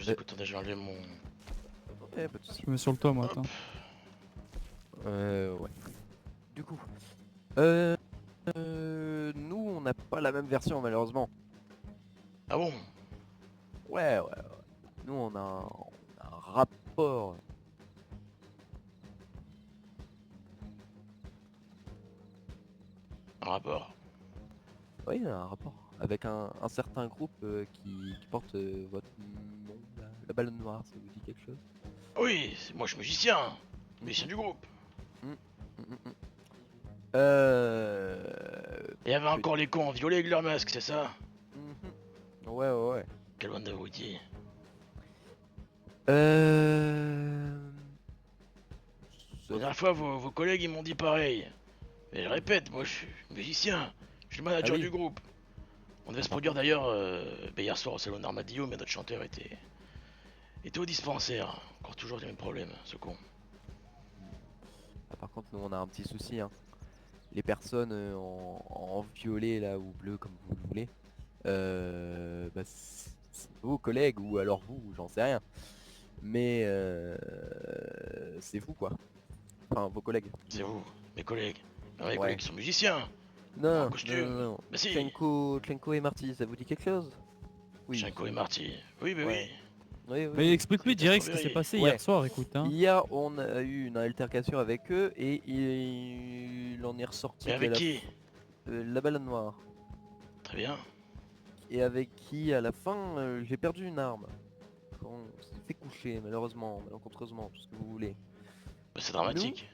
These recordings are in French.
je vous écoute, j'ai enlevé mon... Ouais, pas de soucis. Je me mets sur le toit, moi, Hop. attends. Ouais. Du coup, nous on n'a pas la même version malheureusement. Ah bon? Ouais. Nous on a un rapport. Un rapport. Oui, un rapport avec un certain groupe qui porte votre nom, la Ballonne Noire, ça vous dit quelque chose? Oui, moi je suis musicien. Musicien du groupe. Mm, mm, mm. Euh... Et il y avait encore les cons en violet avec leur masque, c'est ça? Ouais. Quel bande d'abrutis. La dernière fois, vos collègues ils m'ont dit pareil. Mais je répète, moi je suis musicien. Je suis le manager Ah oui. du groupe. On devait se Par produire d'ailleurs hier soir au salon d'Armadillo, mais notre chanteur était au dispensaire. Encore toujours les mêmes problèmes, ce con. Par contre, nous on a un petit souci, hein. Les personnes en violet là ou bleu comme vous le voulez, c'est vos collègues ou alors vous, j'en sais rien. Mais c'est vous quoi. Enfin vos collègues. C'est vous, mes collègues. Ah, mes Ouais. collègues qui sont musiciens. En Non. costume. Bah si. Tlenko et Marty, ça vous dit quelque chose? Oui. Shenko et Marty. Oui, bah Ouais. oui. Mais Oui. explique-lui direct ce qui s'est passé Ouais. hier soir, écoute. Hein. Hier, on a eu une altercation avec eux et il en est ressorti Mais avec qui? la Ballonne Noire. Très bien. Et avec qui, à la fin, j'ai perdu une arme. On s'est fait coucher, malheureusement, malencontreusement, tout ce que vous voulez. Bah, c'est dramatique.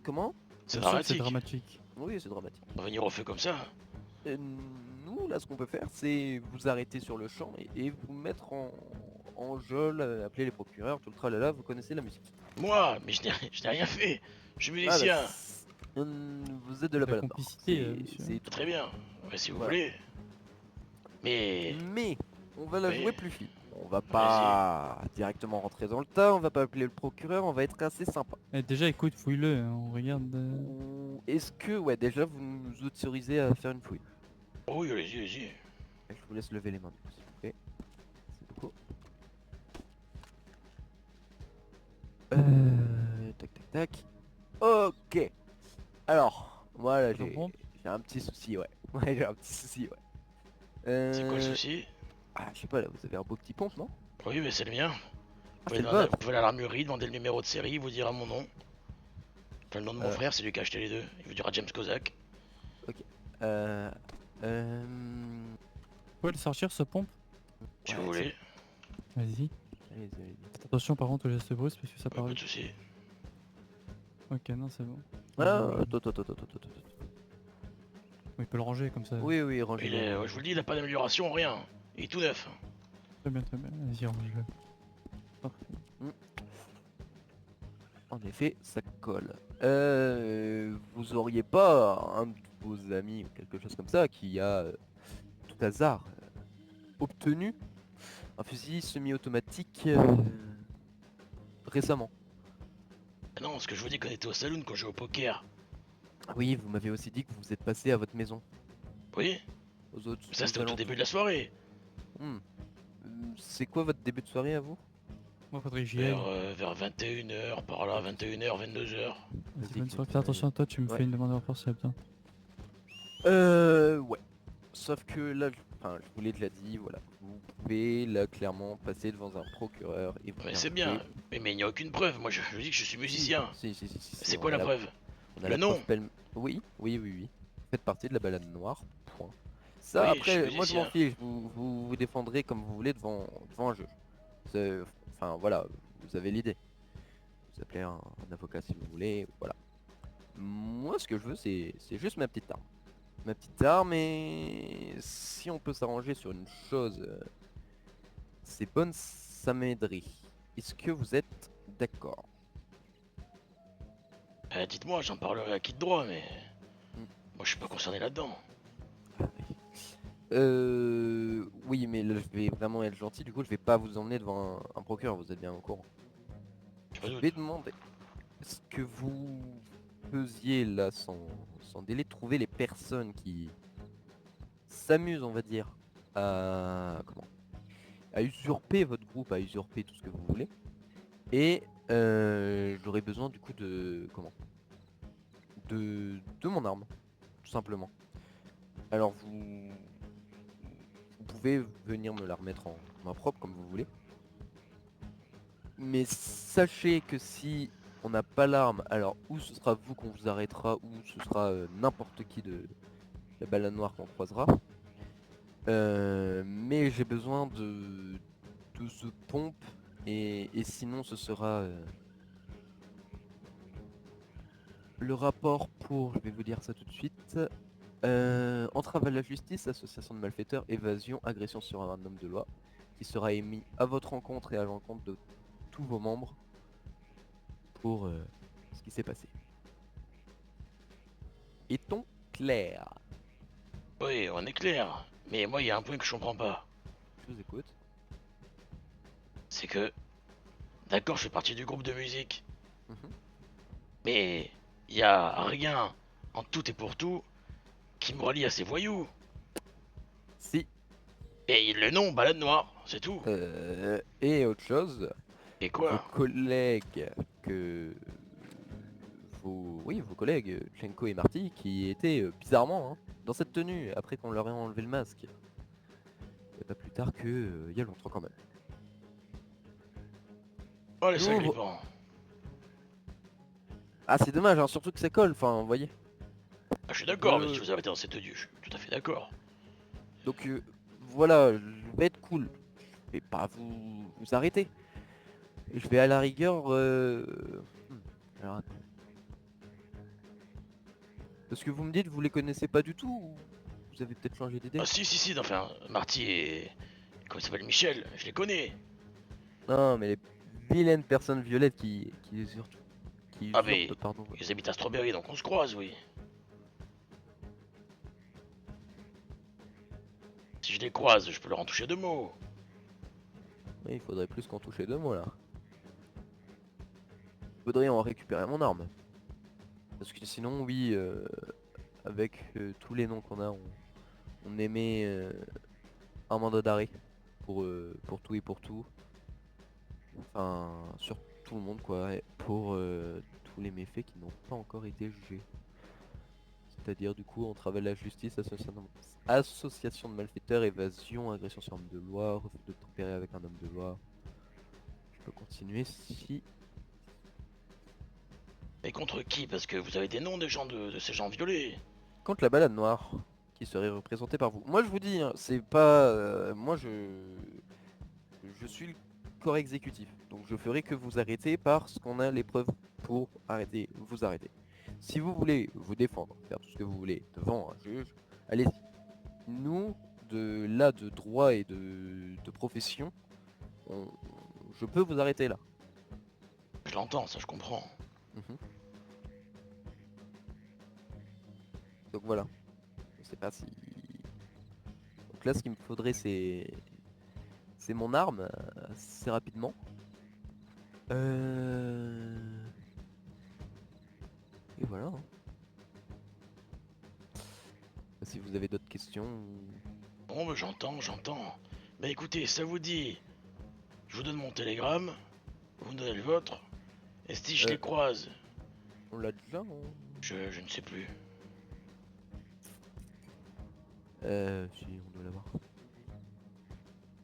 Comment? C'est Bien sûr que c'est dramatique. dramatique. Oui, c'est dramatique. On va venir au feu comme ça. Nous, là, ce qu'on peut faire, c'est vous arrêter sur le champ et vous mettre en geôle, appeler les procureurs, tout le tralala, vous connaissez la musique. Moi, mais je n'ai rien fait. Je suis Ah, musicien. vous êtes de la La Ballonne Noire. complicité, C'est monsieur. tout. Très bien. Ouais, si vous Voilà. voulez. Mais... Mais on va la Oui. jouer plus fine. On va pas directement rentrer dans le tas, on va pas appeler le procureur, on va être assez sympa. Eh, déjà, écoute, fouille-le, hein, on regarde. Ou est-ce que, ouais, déjà vous nous autorisez à faire une fouille? Oh oui, allez-y, allez-y. Je vous laisse lever les mains, du coup, s'il vous plaît. C'est beaucoup. Tac. Ok. Alors, voilà, C'est bon j'ai un petit souci, ouais. Ouais, j'ai un petit souci, ouais. C'est quoi le souci? Ah, je sais pas, là, vous avez un beau petit pompe, non? Oui, mais c'est le mien. Ah, c'est le Vous vôtre. pouvez aller à l'armurerie, demander le numéro de série, il vous dira mon nom. Enfin, le nom de mon Euh. frère, c'est lui qui a acheté les deux. Il vous dira James Kozak. Euh... Vous pouvez le sortir, ce pompe? Si Ouais, vous voulez. Vas-y. Allez-y. Faites attention par contre au geste brusque parce que ça Pas parle. de souci. Ok, non, c'est bon. Ah, attends. Il peut le ranger comme ça. Oui, rangez-le. Je vous le dis, il a pas d'amélioration, rien. Il est tout neuf. Très bien. Vas-y, range-le. En effet, ça colle. Vous auriez pas un de vos amis ou quelque chose comme ça qui a, tout hasard, obtenu un fusil semi-automatique récemment? Ah non, ce que je vous dis qu'on était au saloon quand je jouais au poker. Oui, vous m'avez aussi dit que vous êtes passé à votre maison, Oui, aux autres. ça c'était aux au tout alentours. début de la soirée. Hmm. C'est quoi votre début de soirée à vous? Moi, faudrait que j'y aille. Vers 21h, par là, 21h, 22h. Vas-y, bonne soirée. Fais attention à toi, tu me Ouais. fais une demande de rapport s'il y a besoin. Ouais. Sauf que là, je vous l'ai déjà dit, voilà. Vous pouvez là clairement passer devant un procureur et vous Mais c'est bien, mais il n'y a aucune preuve. Moi je dis que je suis musicien. Si. C'est on quoi a la preuve? on a Le la nom? preuve Oui. Vous faites partie de la Balade Noire, point. Ça, Oui, après, je suis moi je m'en musicien. fiche, vous défendrez comme vous voulez devant un juge. Enfin voilà, vous avez l'idée. Vous appelez un avocat si vous voulez, voilà. Moi ce que je veux c'est juste ma petite arme. Ma petite arme, et si on peut s'arranger sur une chose, c'est bonne, ça m'aiderait. Est-ce que vous êtes d'accord? Dites-moi, j'en parlerai à qui de droit, mais... Hmm. Moi je suis pas concerné là-dedans. Oui, mais là, je vais vraiment être gentil, du coup je vais pas vous emmener devant un procureur, vous êtes bien au courant. J'ai pas Je de vais doute. demander, est-ce que vous faisiez là sans délai trouver les personnes qui s'amusent, on va dire, à à usurper votre groupe, à usurper tout ce que vous voulez. Et j'aurais besoin du coup de comment de mon arme, tout simplement. Alors vous pouvez venir me la remettre en main propre comme vous voulez. Mais sachez que si on n'a pas l'arme, alors ou ce sera vous qu'on vous arrêtera, ou ce sera n'importe qui de la balade noire qu'on croisera. Mais j'ai besoin de ce pompe et sinon ce sera le rapport pour, je vais vous dire ça tout de suite, entrave à la justice, association de malfaiteurs, évasion, agression sur un homme de loi, qui sera émis à votre rencontre et à l'encontre de tous vos membres pour ce qui s'est passé. Est-on clair? Oui, on est clair. Mais moi, il y a un point que je comprends pas. Je vous écoute. C'est que, d'accord, je fais partie du groupe de musique. Mhm. Mais il y a rien, en tout et pour tout, qui me relie à ces voyous. Si. Et le nom, balade noire, c'est tout. Et autre chose, Et vos quoi? collègues vos collègues Chenko et Marty qui étaient bizarrement dans cette tenue après qu'on leur ait enlevé le masque. Et pas plus tard que il y a longtemps quand même. Oh, les Nous, sacripants. Ah c'est dommage, hein, surtout que ça colle, enfin vous voyez. Ah, je suis d'accord, mais si vous avez été dans cette tenue, je suis tout à fait d'accord. Donc voilà, je vais être cool. Je vais pas vous arrêter. Je vais à la rigueur... Alors, attends. Parce que vous me dites, vous les connaissez pas du tout ou vous avez peut-être changé d'idée? Ah, si, enfin, Marty et... Comment il s'appelle, Michel, je les connais. Non, mais les vilaines personnes violettes qui usurpent, Ah, mais pardon. ils habitent à Strawberry, donc on se croise, oui. Si je les croise, je peux leur en toucher deux mots. Oui, il faudrait plus qu'en toucher deux mots là. Faudrait en récupérer mon arme. Parce que sinon, oui, avec tous les noms qu'on a, on émet un mandat d'arrêt pour tout et pour tout. Enfin, sur tout le monde quoi, et pour tous les méfaits qui n'ont pas encore été jugés. C'est-à-dire du coup entrave à la justice, association de malfaiteurs, évasion, agression sur homme de loi, refus de tempérer avec un homme de loi. Je peux continuer si... Mais contre qui? Parce que vous avez des noms des gens de ces gens violés. Contre la balade noire, qui serait représentée par vous. Moi je vous dis, hein, c'est pas... moi je suis le corps exécutif. Donc je ferai que vous arrêtez parce qu'on a les preuves pour arrêter, vous arrêter. Si vous voulez vous défendre, faire tout ce que vous voulez devant un juge, allez-y. Nous, de droit et de profession, je peux vous arrêter là. Je l'entends, ça je comprends. Mhm. Donc voilà. Je sais pas si... Donc là, ce qu'il me faudrait, c'est mon arme, assez rapidement. Et voilà. Hein. Si vous avez d'autres questions... Bon, mais j'entends. Mais écoutez, ça vous dit, je vous donne mon télégramme, vous me donnez le vôtre, et si je les croise, On l'a déjà je ne sais plus. Si, on doit l'avoir.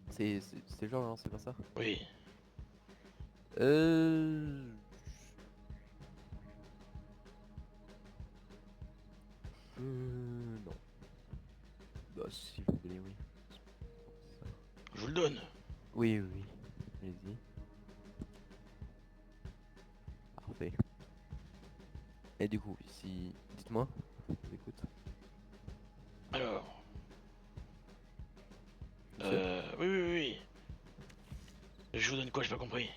C'est genre, hein, c'est pas ça? Oui. Non. Bah, si vous voulez, oui. Je vous le donne. Oui, oui, oui. Allez-y. Parfait. Et du coup, si... Dites-moi. Je vous écoute. Alors. Monsieur Oui. Je vous donne quoi, j'ai pas compris.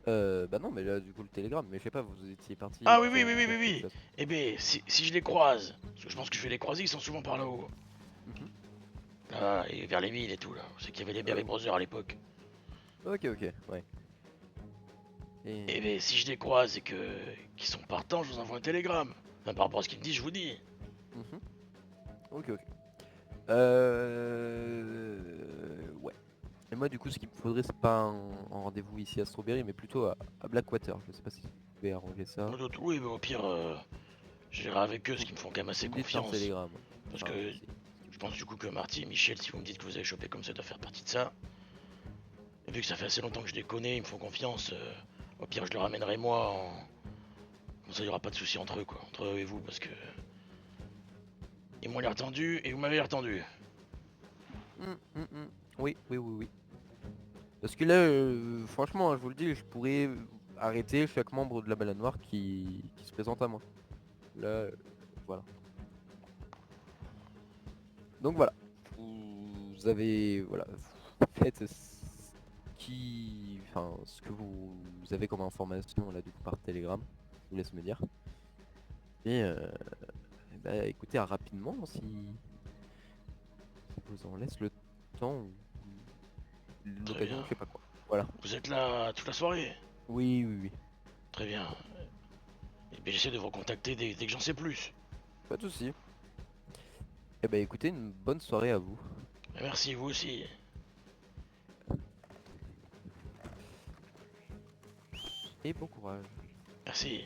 Bah non, mais là, du coup, le télégramme. Mais je sais pas, vous étiez parti... Ah oui. pour dire quelque chose. Eh ben, si je les croise, parce que je pense que je vais les croiser, ils sont souvent par là-haut. Mhm. Ah, et vers les villes et tout là. C'est qu'il y avait les Berry Brothers à l'époque. Ok, ouais. Et... Eh ben, si je les croise et qu'ils sont partants, je vous envoie un télégramme. Enfin, par rapport à ce qu'ils me disent, je vous dis. Ok. Ouais. Et moi du coup ce qu'il me faudrait c'est pas un rendez-vous ici à Strawberry mais plutôt à Blackwater. Je sais pas si vous pouvez arranger ça. Oui, mais au pire, j'irai avec eux, parce qu'ils me font quand même assez Vous me dites par confiance. télégramme. Parce Enfin, que c'est ce qui je vous pense dit. du coup que Marty et Michel, si vous me dites que vous avez chopé comme ça, doit faire partie de ça. Et vu que ça fait assez longtemps que je les connais, ils me font confiance. Au pire, je le ramènerai moi. Comme ça, il n'y aura pas de soucis entre eux, quoi. Entre eux et vous, parce que. Ils m'ont l'air tendus et vous m'avez l'air tendu. Hum. Oui, oui, oui, oui. Parce que là, franchement, je vous le dis, je pourrais arrêter chaque membre de la Baleine Noire qui se présente à moi. Là, voilà. Donc voilà. Vous avez, voilà, vous faites enfin, ce que vous avez comme information là du coup par télégramme. Je vous laisse me dire. Et bah, écoutez, rapidement, si vous en laisse le temps ou Très bien. l'occasion, je sais pas quoi. Voilà. Vous êtes là toute la soirée? Oui, oui, oui. Très bien. Et bien, j'essaie de vous recontacter dès que j'en sais plus. Pas de soucis. Eh ben écoutez, une bonne soirée à vous. Merci, vous aussi. Et bon courage. Merci.